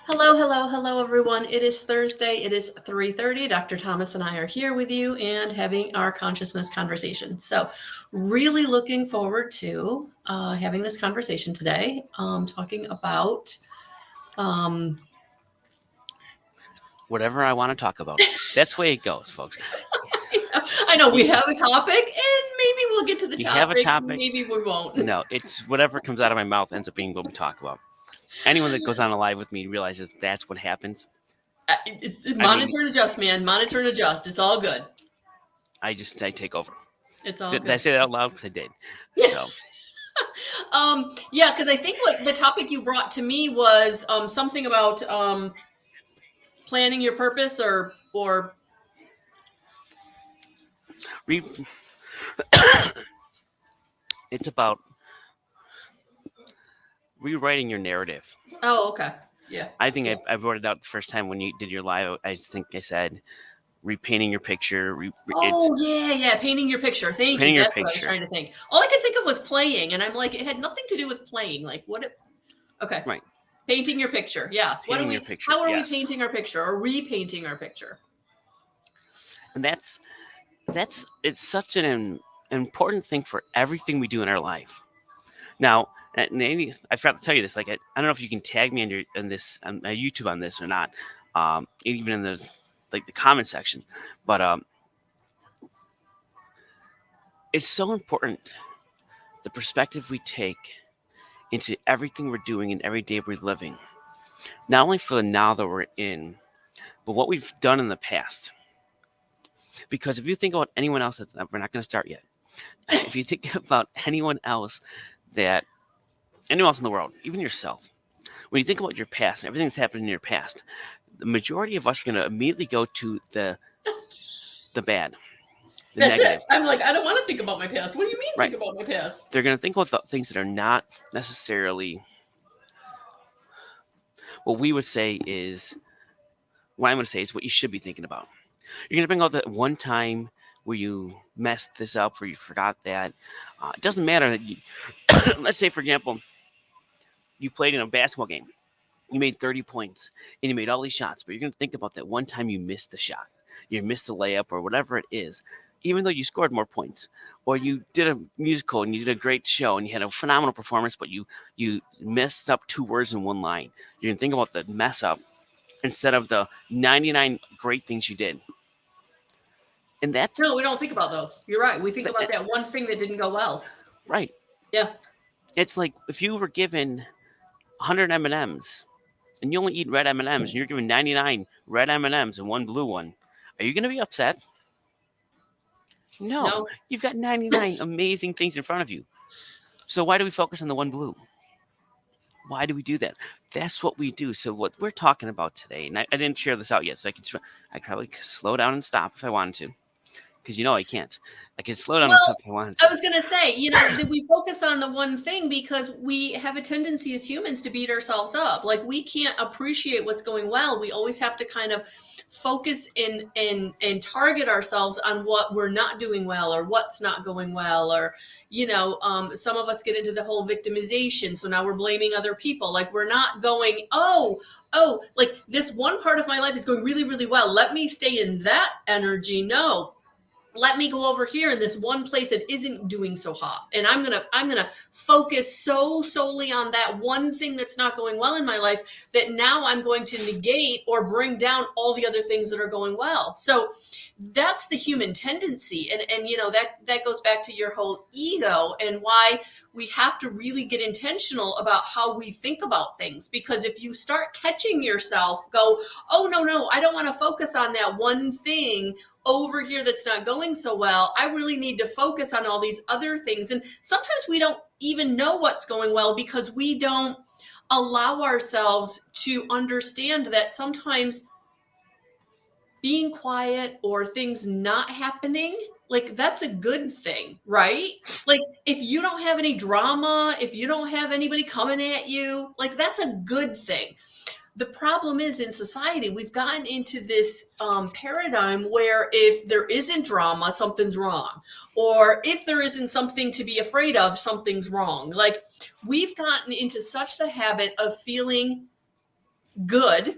Hello, hello, hello, everyone. It is Thursday. It is 3:30. Dr. Thomas and I are here with you and having our consciousness conversation. So, really looking forward to having this conversation today, talking about um, Whatever I want to talk about. That's the way it goes, folks. I know we You, have a topic, and maybe we'll get to the you have a topic. topic. Maybe we won't. No, it's whatever comes out of my mouth ends up being what we talk about. Anyone that goes on a live with me realizes that's what happens. I mean, Monitor and adjust, man. Monitor and adjust. It's all good. I take over. It's all Did I good. say that out loud? Because I did. So Yeah, because I think what the topic you brought to me was something about planning your purpose or re- it's about rewriting your narrative. oh, okay. Yeah. I think Yeah. I wrote it out the first time when you did your live. I think I said repainting your picture. It's Oh, yeah. Painting your picture. Thank you. painting your That's what I was picture. trying to think. All I could think of was playing, and I'm like, it had nothing to do with playing. Like, okay. Right. Painting your picture. Yes. Painting your picture. How are we Yes. painting our picture or repainting our picture? And that's it's such an important thing for everything we do in our life. Now, I forgot to tell you this. Like, I don't know if you can tag me on this on my YouTube on this or not, even in the comment section. But it's so important the perspective we take into everything we're doing and every day we're living. Not only for the now that we're in, but what we've done in the past. Because if you think about anyone else, we're not going to start yet. If you think about anyone else in the world, even yourself, when you think about your past and everything that's happened in your past, the majority of us are going to immediately go to the bad, the That's negative. it. I'm like, I don't want to think about my past. What do you mean Right. think about my past? They're going to think about the things that are not necessarily what we would say is what I'm going to say is what you should be thinking about. You're going to bring out that one time where you messed this up, where you forgot that. It doesn't matter that you, let's say, for example, you played in a basketball game. You made 30 points and you made all these shots, but you're going to think about that one time you missed the shot. You missed a layup or whatever it is, even though you scored more points. Or you did a musical and you did a great show and you had a phenomenal performance, but you messed up 2 words in one line. You're going to think about the mess up instead of the 99 great things you did. And that's No, we don't think about those. You're right. We think about that one thing that didn't go well. right. Yeah. It's like if you were given 100 M&Ms and you only eat red M&Ms and you're given 99 red M&Ms and one blue one, are you going to be upset? No. You've got 99 amazing things in front of you. So why do we focus on the one blue? Why do we do that? That's what we do. So what we're talking about today, and I didn't share this out yet, so I could probably slow down and stop if I wanted to, because I can't. I can slow down and stop if I wanted to. I was going to say, that we focus on the one thing because we have a tendency as humans to beat ourselves up. Like we can't appreciate what's going well. We always have to kind of focus and target ourselves on what we're not doing well or what's not going well. Or, some of us get into the whole victimization. So now we're blaming other people. Like we're not going, oh, like this one part of my life is going really, really well. Let me stay in that energy. No. Let me go over here in this one place that isn't doing so hot. And I'm gonna focus so solely on that one thing that's not going well in my life that now I'm going to negate or bring down all the other things that are going well. So that's the human tendency. And that goes back to your whole ego and why we have to really get intentional about how we think about things. Because if you start catching yourself go, oh, no, I don't want to focus on that one thing over here that's not going so well. I really need to focus on all these other things. And sometimes we don't even know what's going well because we don't allow ourselves to understand that sometimes being quiet or things not happening, like that's a good thing, right? Like if you don't have any drama, if you don't have anybody coming at you, like that's a good thing. The problem is in society, we've gotten into this paradigm where if there isn't drama, something's wrong. Or if there isn't something to be afraid of, something's wrong. Like we've gotten into such the habit of feeling good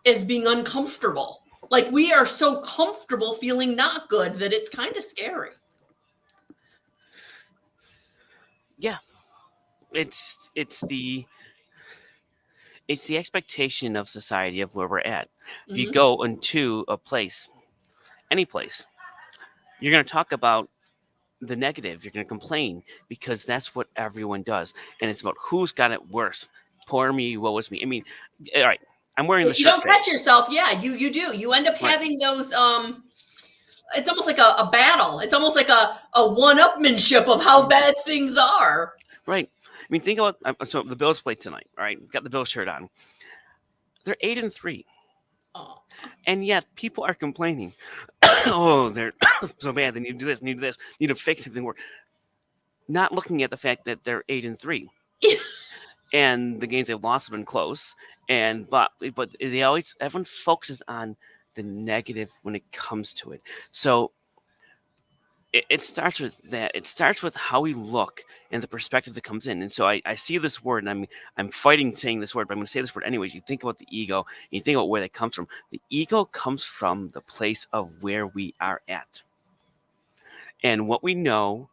as being uncomfortable. Like we are so comfortable feeling not good that it's kind of scary. Yeah, it's it's the it's the expectation of society of where we're at. If you Mm-hmm. go into a place, any place, you're going to talk about the negative. You're going to complain because that's what everyone does, and it's about who's got it worse. Poor me, woe is me. I mean, all right. I'm wearing the If you shirt don't today. catch yourself, yeah, you do. You end up Right, having those it's almost like a battle. It's almost like a one-upmanship of how bad things are. right. I mean, think about so the Bills played tonight. All right, got the Bills shirt on. They're 8-3, Oh. and yet people are complaining. Oh, they're so bad. They need to do this. Need to do this. Need to fix everything. Work. Not looking at the fact that they're 8-3, and the games they've lost have been close. And but they always everyone focuses on the negative when it comes to it. So it starts with that. It starts with how we look and the perspective that comes in. And so I see this word, and I'm fighting saying this word, but I'm going to say this word anyways. You think about the ego, and you think about where that comes from. The ego comes from the place of where we are at, and what we know,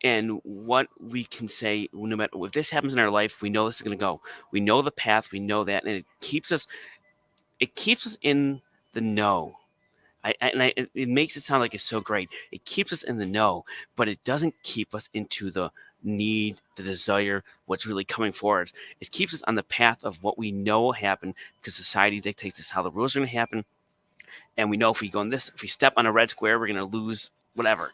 and what we can say. No matter if this happens in our life, we know this is going to go. We know the path. We know that, and it keeps us. It keeps us in the know. It makes it sound like it's so great. It keeps us in the know, but it doesn't keep us into the need, the desire, what's really coming for us. It keeps us on the path of what we know will happen because society dictates us how the rules are going to happen. And we know if we go in this, if we step on a red square, we're going to lose whatever.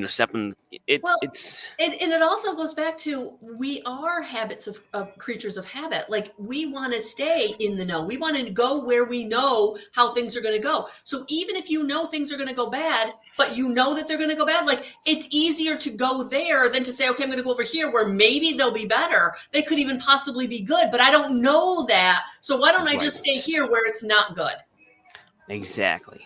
Step in it. Well, It's and it also goes back to we are habits of creatures of habit. Like we want to stay in the know. We want to go where we know how things are going to go. So even if you know things are going to go bad, but you know that they're going to go bad, like it's easier to go there than to say, okay, I'm going to go over here where maybe they'll be better. They could even possibly be good, but I don't know that. So why don't I right. just stay here where it's not good? Exactly.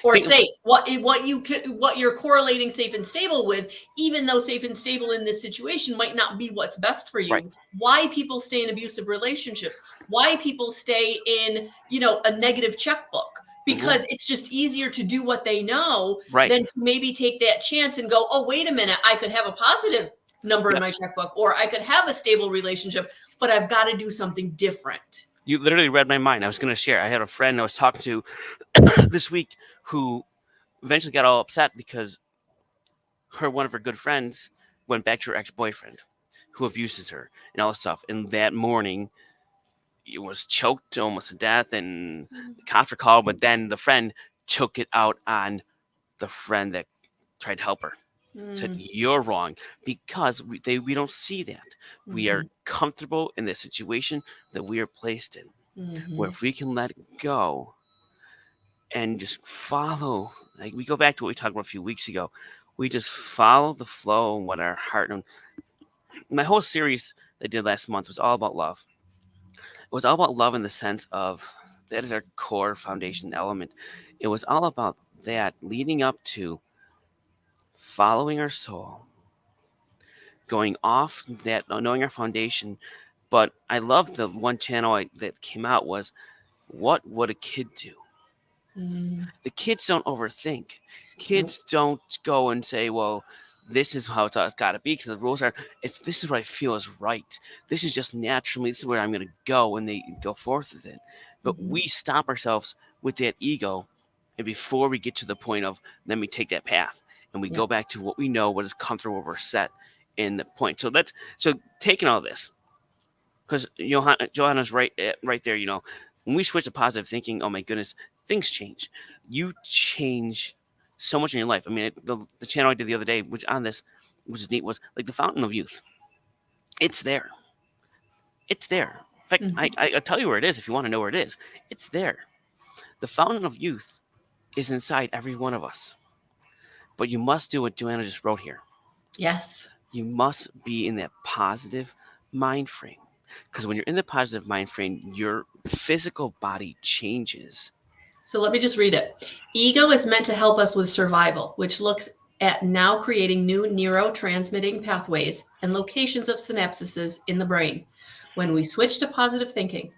Or Think, safe, what you're correlating safe and stable with, even though safe and stable in this situation might not be what's best for right. you. Why people stay in abusive relationships, why people stay in a negative checkbook, Hmm. because it's just easier to do what they know Right. than to maybe take that chance and go, oh wait a minute, I could have a positive number in Yep. my checkbook, or I could have a stable relationship, but I've got to do something different. You literally read my mind. I was going to share. I had a friend I was talking to this week who eventually got all upset because one of her good friends went back to her ex-boyfriend who abuses her and all this stuff. And that morning it was choked almost to death, and the cops were called, but then the friend took it out on the friend that tried to help her. Said, Mm, you're wrong, because we don't see that. We mhm, are comfortable in the situation that we are placed in, where mhm. if we can let it go and just follow, like we go back to what we talked about a few weeks ago, we just follow the flow and what our heart and my whole series that I did last month was all about love. It was all about love in the sense of that is our core foundation element. It was all about that leading up to following our soul, going off that, knowing our foundation. But I loved the one channel that came out was, what would a kid do? Mm, The kids don't overthink. nope. Kids don't go and say, well, this is how it's got to be because the rules are, this is what I feel is right. This is just naturally, this is where I'm going to go, and they go forth with it. But Mhm. we stop ourselves with that ego, and before we get to the point of, let me take that path, and we Yeah. go back to what we know, what is comfortable, where we're set in the point. So taking all this, because Johanna's right there. When we switch to positive thinking, oh my goodness, things change. You change so much in your life. I mean, the channel I did the other day, which on this, which is neat, was like the fountain of youth. It's there. It's there. In fact, Mhm. I'll tell you where it is if you want to know where it is. It's there. The fountain of youth is inside every one of us. But you must do what Joanna just wrote here. Yes. You must be in that positive mind frame. Because when you're in the positive mind frame, your physical body changes. So let me just read it. Ego is meant to help us with survival, which looks at now creating new neurotransmitting pathways and locations of synapses in the brain. When we switch to positive thinking,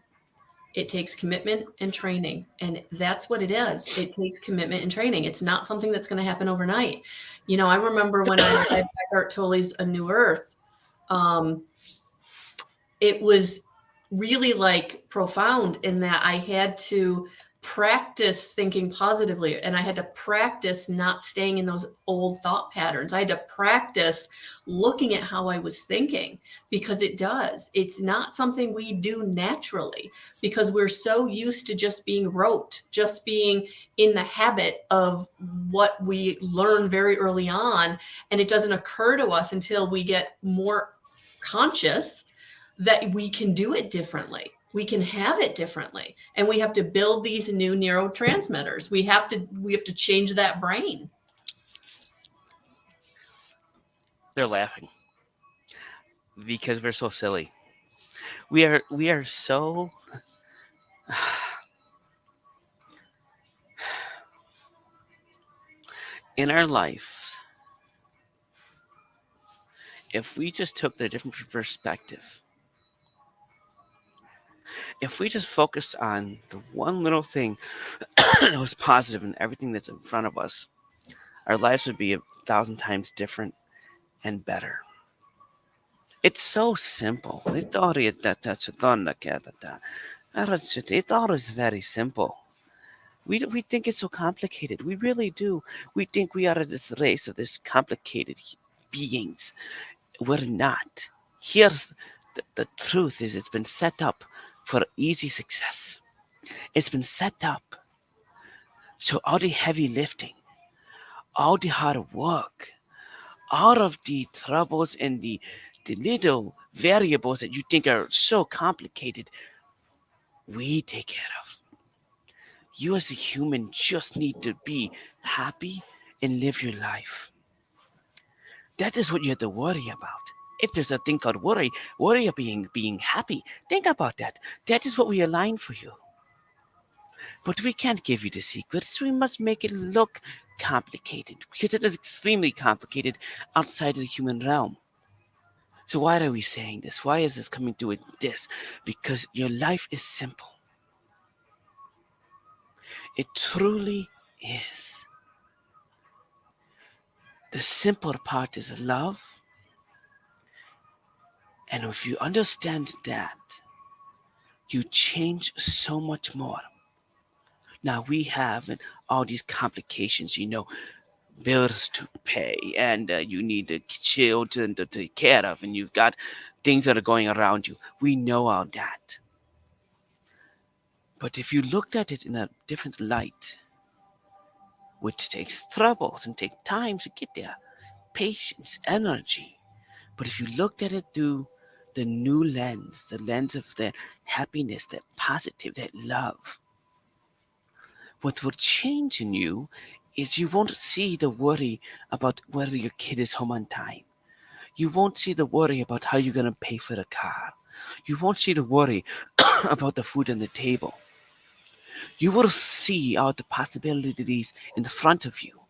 It takes commitment and training. And that's what it is. It takes commitment and training. It's not something that's going to happen overnight. I remember when I read Eckhart Tolle's A New Earth, um, it was really like profound in that I had to practice thinking positively, and I had to practice not staying in those old thought patterns. I had to practice looking at how I was thinking, because it's not something we do naturally, because we're so used to just being rote, just being in the habit of what we learn very early on. And it doesn't occur to us until we get more conscious that we can do it differently. We can have it differently. And we have to build these new neurotransmitters. We have to change that brain. They're laughing because we're so silly. We are so in our lives. If we just took the different perspective, if we just focused on the one little thing that was positive in everything that's in front of us, our lives would be 1,000 times different and better. It's so simple. It all is very simple. We think it's so complicated. We really do. We think we are this race of this complicated beings. We're not. Here's the truth is it's been set up for easy success. It's been set up so all the heavy lifting, all the hard work, all of the troubles and the little variables that you think are so complicated, we take care of. You as a human just need to be happy and live your life. That is what you have to worry about. If there's a thing called worry of being happy. Think about that. That is what we align for you. But we can't give you the secrets. We must make it look complicated because it is extremely complicated outside of the human realm. So why are we saying this? Why is this coming to it this? Because your life is simple. It truly is. The simple part is love. And if you understand that, you change so much more. Now we have all these complications, bills to pay, and you need the children to take care of, and you've got things that are going around you. We know all that. But if you looked at it in a different light, which takes troubles and takes time to get there, patience, energy. But if you looked at it through the new lens, the lens of that happiness, that positive, that love, what will change in you is you won't see the worry about whether your kid is home on time. You won't see the worry about how you're going to pay for the car. You won't see the worry about the food on the table. You will see all the possibilities in front of you.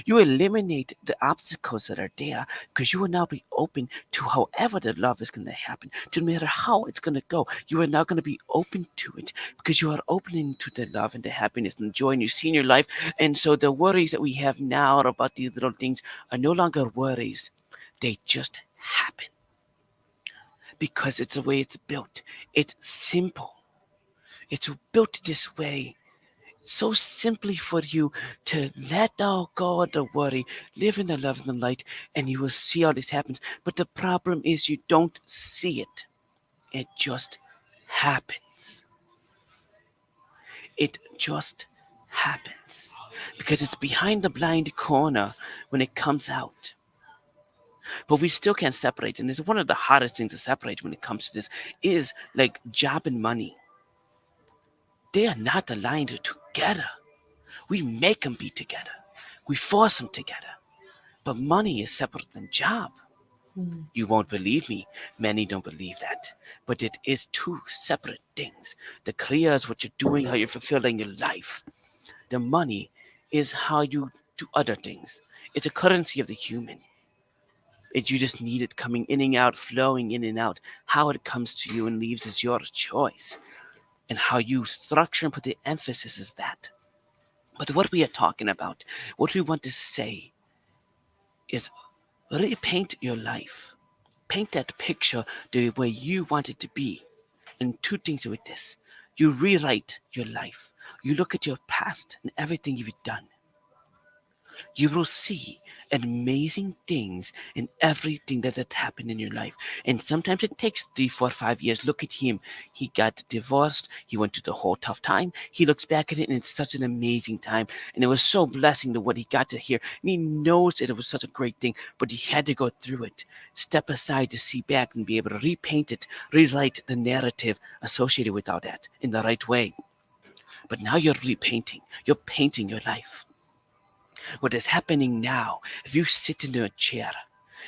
You eliminate the obstacles that are there because you will now be open to however the love is going to happen, no matter how it's going to go. You are now going to be open to it because you are opening to the love and the happiness and the joy and you see in your life. And so the worries that we have now about these little things are no longer worries. They just happen because it's the way it's built. It's simple. It's built this way so simply for you to let go of the worry, live in the love and the light, and you will see all this happens. But the problem is you don't see it. It just happens. It just happens. Because it's behind the blind corner when it comes out. But we still can't separate. And it's one of the hardest things to separate when it comes to this is like job and money. They are not aligned together. We make them be together. We force them together. But money is separate than job. Mm. You won't believe me. Many don't believe that. But it is two separate things. The career is what you're doing, how you're fulfilling your life. The money is how you do other things. It's a currency of the human. You just need it coming in and out, flowing in and out. How it comes to you and leaves is your choice. and how you structure and put the emphasis is that. But what we are talking about, what we want to say is repaint your life. Paint that picture the way you want it to be. And two things with this. You rewrite your life. You look at your past and everything you've done. You will see amazing things in everything that has happened in your life. And sometimes it takes 3, 4, 5 years. Look at him. He got divorced. He went through the whole tough time. He looks back at it and it's such an amazing time. And it was so blessing to what he got to hear. And he knows that it was such a great thing, but he had to go through it. Step aside to see back and be able to repaint it, rewrite the narrative associated with all that in the right way. But now you're repainting. You're painting your life. What is happening now, if you sit in a chair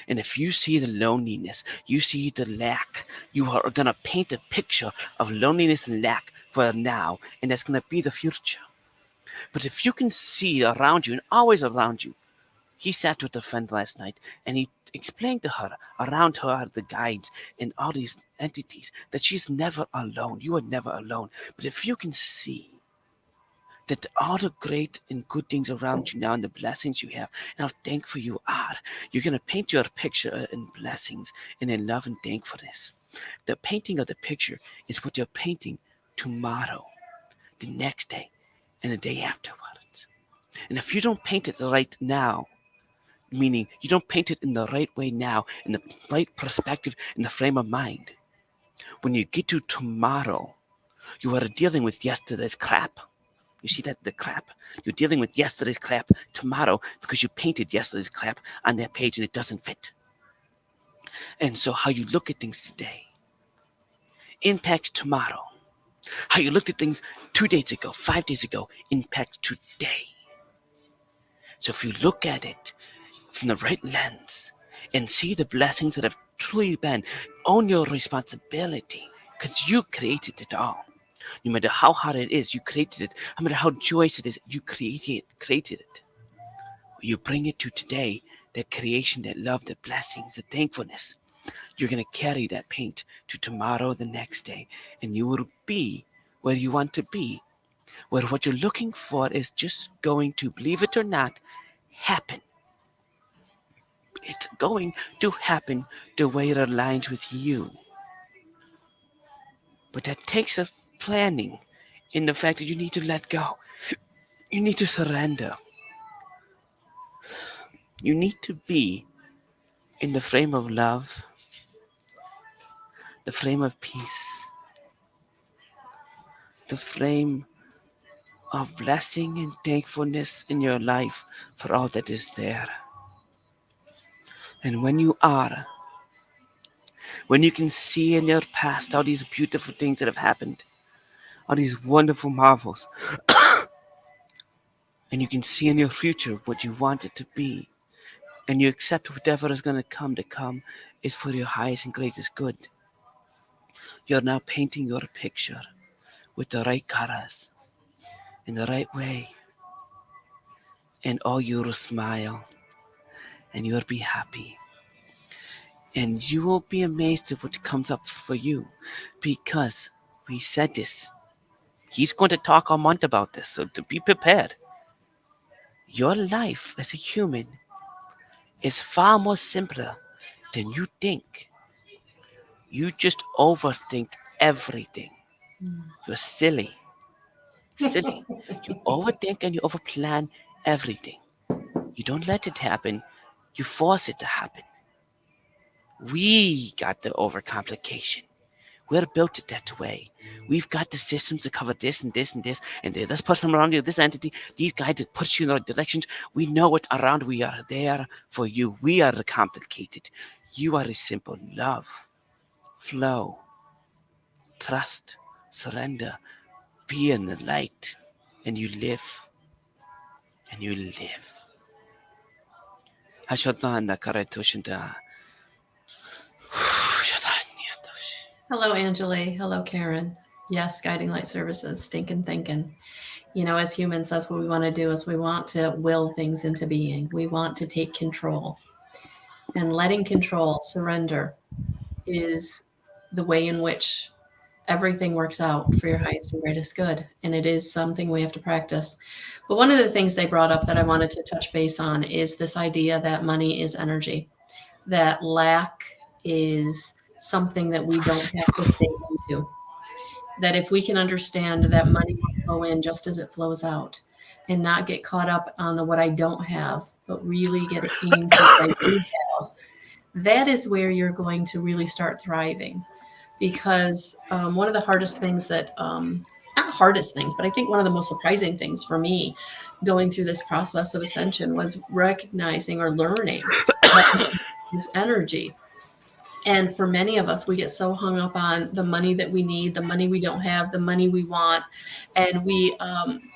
and if you see the loneliness, you see the lack, you are going to paint a picture of loneliness and lack for now, and that's going to be the future. But if you can see around you and always around you, he sat with a friend last night and he explained to her, around her are the guides and all these entities, that she's never alone. You are never alone. But if you can see that all the great and good things around you now and the blessings you have and how thankful you are, you're going to paint your picture in blessings and in love and thankfulness. The painting of the picture is what you're painting tomorrow, the next day, and the day afterwards. And if you don't paint it right now, meaning you don't paint it in the right way now, in the right perspective, in the frame of mind, when you get to tomorrow, you are dealing with yesterday's crap. You see that the crap? You're dealing with yesterday's crap tomorrow because you painted yesterday's crap on that page and it doesn't fit. And so how you look at things today impacts tomorrow. How you looked at things 2 days ago, 5 days ago, impacts today. So if you look at it from the right lens and see the blessings that have truly been, own your responsibility because you created it all. No matter how hard it is, you created it. No matter how joyous it is, you created it. You bring it to today, that creation, that love, that blessings, the thankfulness. You're going to carry that paint to tomorrow, the next day, and you will be where you want to be, where what you're looking for is just going to, believe it or not, happen. It's going to happen the way it aligns with you. But that takes a planning in the fact that you need to let go. You need to surrender. You need to be in the frame of love, the frame of peace, the frame of blessing and thankfulness in your life for all that is there. And when you are, when you can see in your past all these beautiful things that have happened, all these wonderful marvels, and you can see in your future what you want it to be, and you accept whatever is going to come is for your highest and greatest good. You're now painting your picture with the right colors, in the right way, and all you will smile, and you'll be happy. And you will be amazed at what comes up for you, because we said this. He's going to talk all month about this, so to be prepared. Your life as a human is far more simpler than you think. You just overthink everything. You're silly. Silly. You overthink and you overplan everything. You don't let it happen. You force it to happen. We got the overcomplication. We're built that way. We've got the systems to cover this and this and this, and this person around you, this entity, these guys to push you in the right directions. We know what's around. We are there for you. We are the complicated. You are the simple. Love, flow, trust, surrender, be in the light, and you live. And you live. Hashotna karetushinta. Hello, Angeli. Hello, Karen. Yes, Guiding Light Services, stinking thinking. You know, as humans, that's what we want to do is we want to will things into being. We want to take control. And letting control, surrender, is the way in which everything works out for your highest and greatest good. And it is something we have to practice. But one of the things they brought up that I wanted to touch base on is this idea that money is energy, that lack is something that we don't have to stay into. That if we can understand that money will flow in just as it flows out and not get caught up on the what I don't have, but really get it aimed to what I do have, that is where you're going to really start thriving. Because one of the hardest things that, not hardest things, but I think one of the most surprising things for me going through this process of ascension was recognizing or learning that this energy. And for many of us, we get so hung up on the money that we need, the money we don't have, the money we want, and we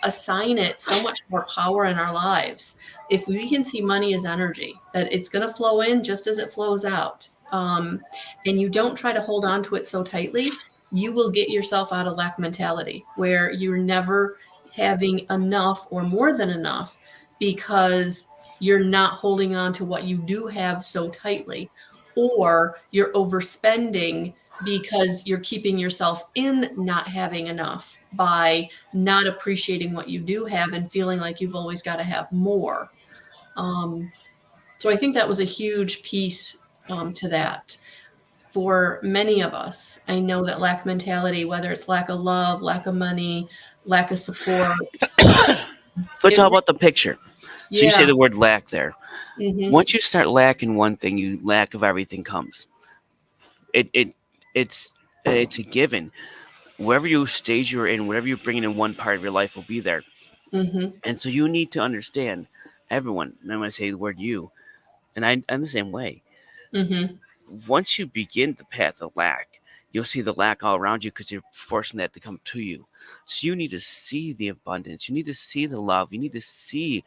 assign it so much more power in our lives. If we can see money as energy, that it's going to flow in just as it flows out, and you don't try to hold on to it so tightly, you will get yourself out of lack mentality where you're never having enough or more than enough because you're not holding on to what you do have so tightly, or you're overspending because you're keeping yourself in not having enough by not appreciating what you do have and feeling like you've always got to have more. Um, so I think that was a huge piece to that. For many of us, I know that lack mentality, whether it's lack of love, lack of money, lack of support, Let's it, talk about the picture. So you say yeah, the word lack there. hmm Once you start lacking one thing, you lack of everything comes. It it's it's a given. Wherever you stage you're in, whatever you're bringing in one part of your life will be there. hmm And so you need to understand everyone. And I'm going to say the word you, and I'm the same way. hmm Once you begin the path of lack, you'll see the lack all around you because you're forcing that to come to you. So you need to see the abundance. You need to see the love. You need to see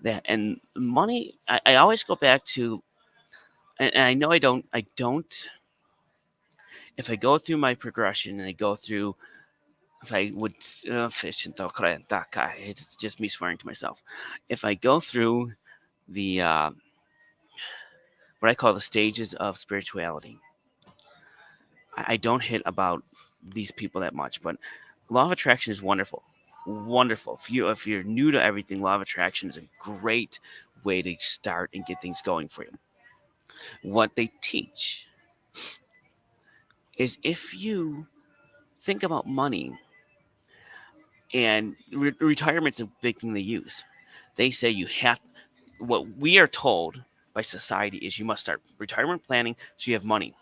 that. And money, I always go back to, and I know I don't, if I go through my progression and I go through, if I would, fish and it's just me swearing to myself. If I go through the, what I call the stages of spirituality, I don't hit about these people that much, but law of attraction is wonderful, wonderful. If you're new to everything, law of attraction is a great way to start and get things going for you. What they teach is if you think about money, and retirement's a big thing they use. They say you have, what we are told by society is you must start retirement planning so you have money.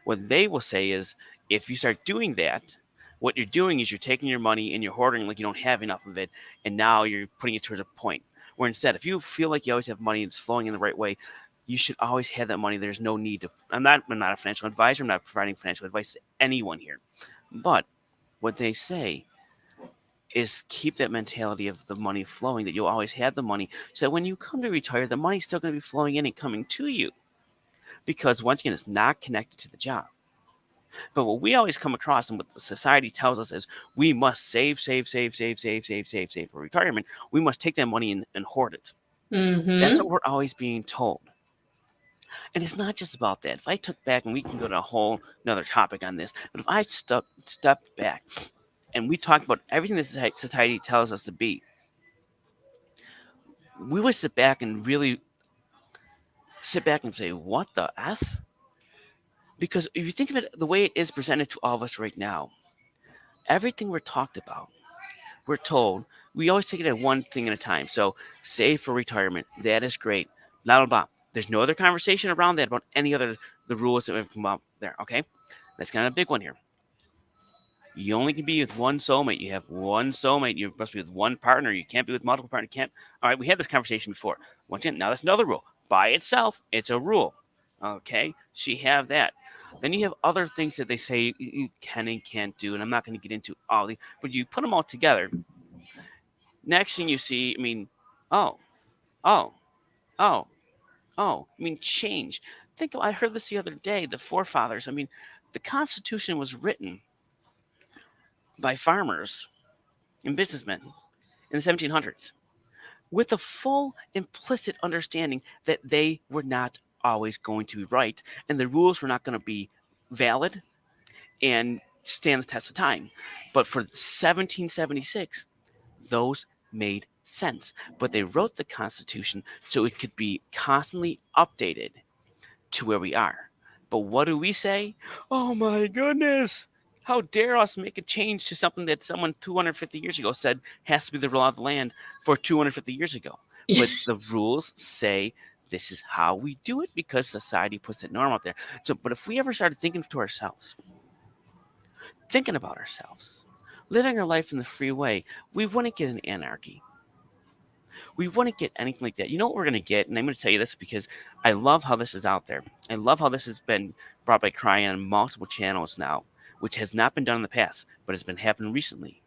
What they will say is if you start doing that, what you're doing is you're taking your money and you're hoarding like you don't have enough of it, and now you're putting it towards a point. Where instead, if you feel like you always have money and it's flowing in the right way, you should always have that money. There's no need to. I'm not a financial advisor. I'm not providing financial advice to anyone here. But what they say is keep that mentality of the money flowing, that you'll always have the money. So that when you come to retire, the money's still going to be flowing in and coming to you. Because once again, it's not connected to the job. But what we always come across and what society tells us is we must save, save, save, save, save, save, save, save for retirement. We must take that money and hoard it. That's what hmm we're always being told. And it's not just about that. If I took back, and we can go to a whole another topic on this, but if I stepped back and we talked about everything that society tells us to be, we would sit back and really sit back and say, what the F? Because if you think of it the way it is presented to all of us right now, everything we're talked about, we're told, we always take it at one thing at a time. So save for retirement. That is great. Blah, blah, blah. There's no other conversation around that about any other the rules that have come up there. Okay. That's kind of a big one here. You only can be with one soulmate. You have one soulmate. You must be with one partner. You can't be with multiple partners. You can't. All right, we had this conversation before. Once again, now that's another rule. By itself, it's a rule. Okay, so you have that. Then you have other things that they say you can and can't do, and I'm not going to get into all the, but you put them all together. Next thing you see, I mean, oh, oh, oh, oh, I mean, change. I heard this the other day. The forefathers. I mean, the Constitution was written by farmers and businessmen in the 1700s with the full implicit understanding that they were not always going to be right and the rules were not going to be valid and stand the test of time. But for 1776, those made sense. But they wrote the Constitution so it could be constantly updated to where we are. But what do we say? Oh my goodness! How dare us make a change to something that someone 250 years ago said has to be the law of the land for 250 years ago? But the rules say this is how we do it because society puts that norm out there. So, but if we ever started thinking to ourselves, thinking about ourselves, living our life in the free way, we wouldn't get an anarchy. We wouldn't get anything like that. You know what we're going to get? And I'm going to tell you this because I love how this is out there. I love how this has been brought by Crying on multiple channels now, which has not been done in the past, but has been happening recently.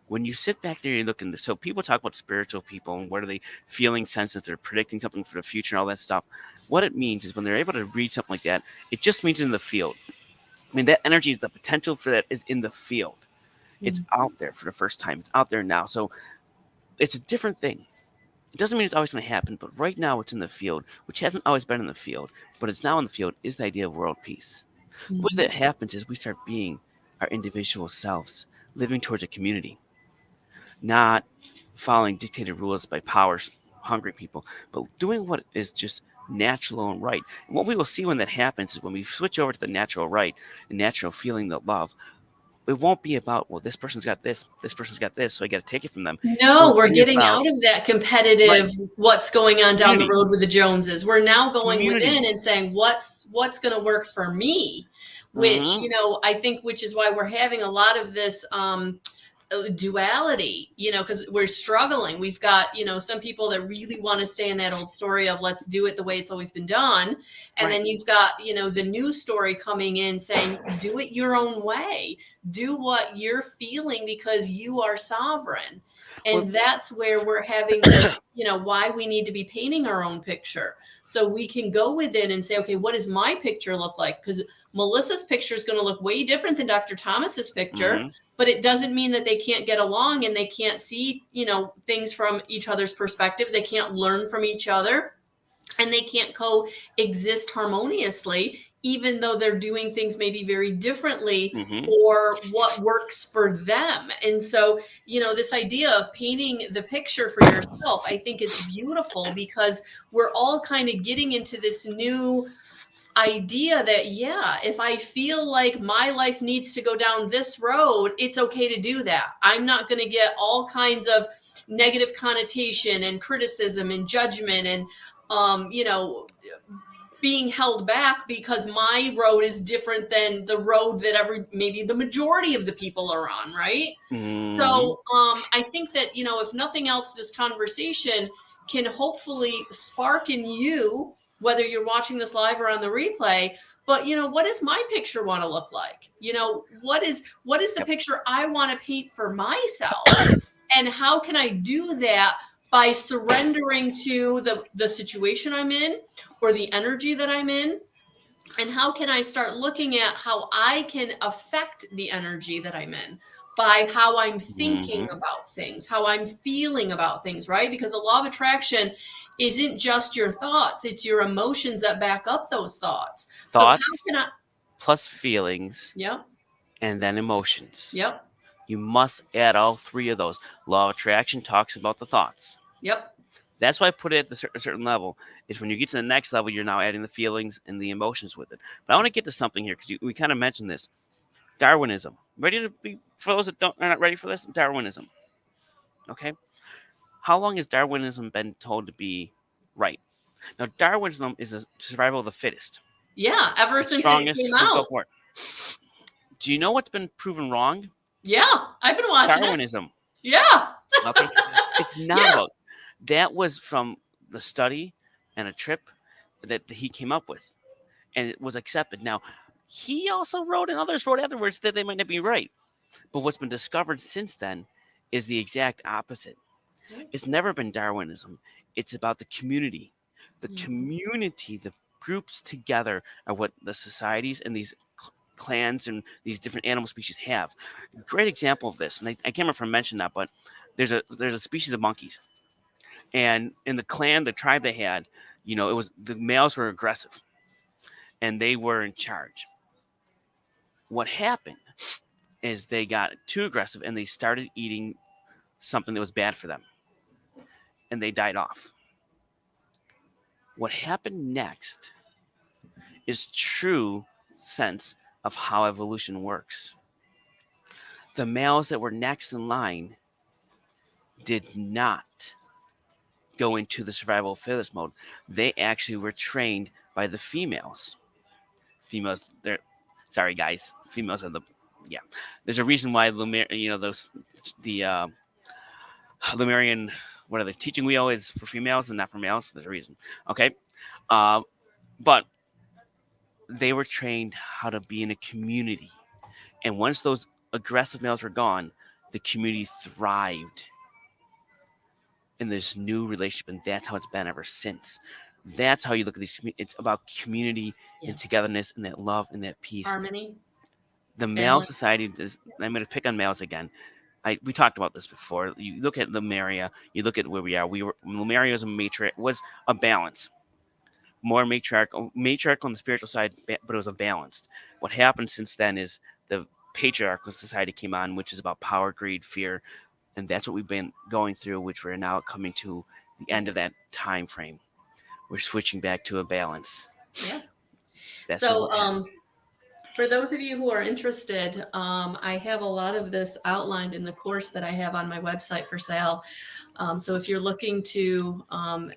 When you sit back there and you look into, so people talk about spiritual people and what are they feeling senses, they're predicting something for the future and all that stuff. What it means is when they're able to read something like that, it just means in the field. I mean, that energy, the potential for that is in the field. It's out there for the first time. It's out there now. So it's a different thing. It doesn't mean it's always going to happen, but right now it's in the field, which hasn't always been in the field, but it's now in the field, is the idea of world peace. The way that happens is we start being our individual selves, living towards a community, not following dictated rules by powers, hungry people, but doing what is just natural and right. And what we will see when that happens is when we switch over to the natural right, the natural feeling, the love, it won't be about, well, this person's got this person's got this, so I got to take it from them. No, we're getting About, out of that competitive, right, what's going on down the community, road with the Joneses. We're now going community. within and saying, what's going to work for me? Which, Mm-hmm. I think, which is why we're having a lot of this duality, because we're struggling. We've got, some people that really want to stay in that old story of let's do it the way it's always been done. And Right. then you've got, the new story coming in saying, do it your own way, do what you're feeling because you are sovereign. And Well, that's where we're having this, why we need to be painting our own picture. So we can go within and say, okay, what does my picture look like? Because Melissa's picture is going to look way different than Dr. Thomas's picture. mm-hmm. But it doesn't mean that they can't get along and they can't see, things from each other's perspectives. They can't learn from each other and they can't coexist harmoniously, even though they're doing things maybe very differently Mm-hmm. or what works for them. And so, this idea of painting the picture for yourself, I think is beautiful because we're all kind of getting into this new idea that, yeah, if I feel like my life needs to go down this road, it's okay to do that. I'm not going to get all kinds of negative connotation and criticism and judgment and, being held back because my road is different than the road that maybe the majority of the people are on, right? Mm-hmm. So I think that, if nothing else, this conversation can hopefully spark in you, whether you're watching this live or on the replay, but what does my picture want to look like? What is the Yep. picture I want to paint for myself? And how can I do that by surrendering to the situation I'm in or the energy that I'm in? And how can I start looking at how I can affect the energy that I'm in by how I'm thinking Mm-hmm. about things, how I'm feeling about things, right? Because the law of attraction isn't just your thoughts, it's your emotions that back up those thoughts. So how Thoughts can I? plus feelings Yep, and then emotions. yep, You must add all three of those. Law of attraction talks about the thoughts. yep. That's why I put it at a certain level. Is when you get to the next level, you're now adding the feelings and the emotions with it. But I want to get to something here because we kind of mentioned this. Darwinism. Ready to be for those that are not ready for this? Darwinism. Okay. How long has Darwinism been told to be right? Now, Darwinism is the survival of the fittest. Yeah, ever The since it strongest came will go out. for it. Do you know what's been proven wrong? Yeah, I've been watching it. Darwinism. Yeah. Okay. It's not Yeah. about that was from the study and a trip that he came up with. And it was accepted. Now, he also wrote and others wrote afterwards that they might not be right. But what's been discovered since then is the exact opposite. It's never been Darwinism. It's about the community. The community, the groups together are what the societies and these clans and these different animal species have. Great example of this, and I can't remember if I mentioned that, but there's a species of monkeys, and in the clan, the tribe they had, it was the males were aggressive, and they were in charge. What happened is they got too aggressive and they started eating something that was bad for them, and they died off. What happened next is true sense of how evolution works. The males that were next in line did not go into the survival of fittest mode. They actually were trained by the females. Females, they're sorry guys, females are the yeah. There's a reason why those the Lemurian, what are they, teaching wheel is for females and not for males. There's a reason. Okay, but they were trained how to be in a community, and once those aggressive males were gone, the community thrived in this new relationship, and that's how it's been ever since. That's how you look at these. It's about community and togetherness and that love and that peace. Harmony. The male society does. I'm going to pick on males again. We talked about this before. You look at Lemuria. You look at where we are. Lemuria was a balance, more matriarchal on the spiritual side, but it was a balance. What happened since then is the patriarchal society came on, which is about power, greed, fear, and that's what we've been going through. Which we're now coming to the end of that time frame. We're switching back to a balance. Yeah. That's so for those of you who are interested, I have a lot of this outlined in the course that I have on my website for sale. So if you're looking to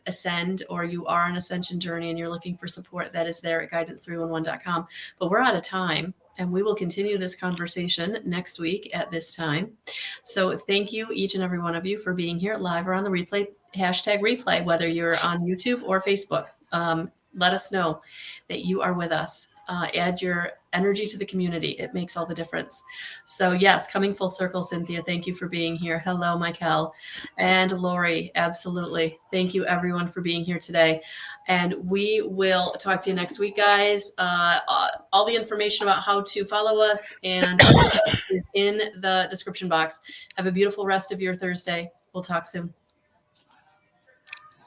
ascend, or you are on an ascension journey and you're looking for support, that is there at guidance311.com. But we're out of time, and we will continue this conversation next week at this time. So thank you, each and every one of you, for being here live or on the replay, #replay, whether you're on YouTube or Facebook. Let us know that you are with us. Add your energy to the community. It makes all the difference. So yes, coming full circle, Cynthia, thank you for being here. Hello, Michael and Lori. Absolutely. Thank you everyone for being here today. And we will talk to you next week, guys. All the information about how to follow us and is in the description box. Have a beautiful rest of your Thursday. We'll talk soon.